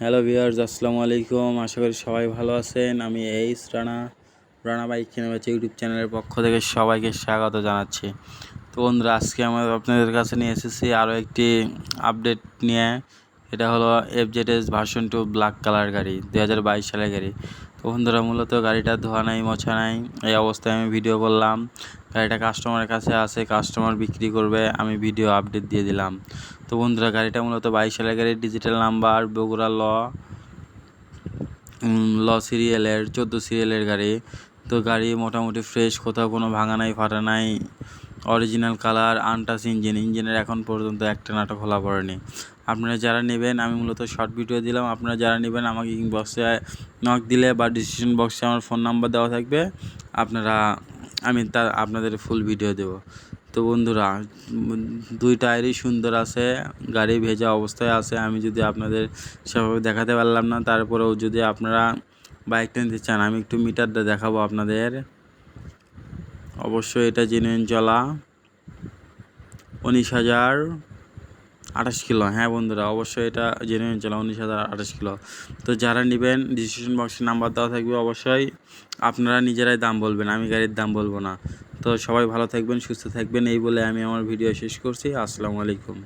Hello viewers, আসসালামু আলাইকুম। আশা করি সবাই ভালো আছেন। আমি রানা বাইক কেনাবেচা ইউটিউব চ্যানেলের পক্ষ থেকে সবাইকে স্বাগত জানাচ্ছি। তো বন্ধুরা, আজকে আমরা আপনাদের কাছে নিয়ে এসেছি আরও একটি আপডেট নিয়ে। এটা হলো FZS ভার্সন 2 ব্ল্যাক কালার গাড়ি, 2022 সালের গাড়ি। তো বন্ধুরা, মূলত গাড়িটা ধোয়া নাই, মোছা নাই, এই অবস্থায় আমি ভিডিও করলাম। গাড়িটা কাস্টমারের কাছে আছে, কাস্টমার বিক্রি করবে, আমি ভিডিও আপডেট দিয়ে দিলাম। তো বন্ধুরা, গাড়িটা মূলত 22 সালের গাড়ি, ডিজিটাল নাম্বার, বগুড়া ল সিরিয়ালের 14 সিরিয়ালের গাড়ি। তো গাড়ি মোটামুটি ফ্রেশ, কোথাও কোনো ভাঙা নাই, ফাটা নাই, অরিজিনাল কালার, আনটাচ ইঞ্জিনের এখন পর্যন্ত একটা নাটক খোলা পড়েনি। আপনারা যারা নেবেন, আমি মূলত শর্ট ভিডিও দিলাম, আপনারা যারা নেবেন আমাকে ইনবক্সে নক দিলে বা ডিসক্রিপশন বক্সে আমার ফোন নাম্বার দেওয়া থাকবে, আমি আপনাদের ফুল ভিডিও দেব। তো বন্ধুরা, দুই টায়ারই সুন্দর আছে, গাড়ি ভেজা অবস্থায় আছে। আমি যদি আপনাদের সেভাবে দেখাতে পারলাম না, তারপরেও যদি আপনারা বাইকটা নিতে চান, আমি একটু মিটারটা দেখাবো আপনাদের। অবশ্যই এটা জেনুইন চলা, 19,028 কিলো। হ্যাঁ বন্ধুরা, অবশ্যই এটা জেনুইন চলা, 19,028 কিলো। তো যারা নেবেন, ডিসক্রিপশন বক্সে নাম্বার দেওয়া থাকবে, অবশ্যই আপনারা নিজেরাই দাম বলবেন, আমি গাড়ির দাম বলবো না। তো সবাই ভালো থাকবেন, সুস্থ থাকবেন, এই বলে আমি আমার ভিডিও শেষ করছি। আসসালামু আলাইকুম।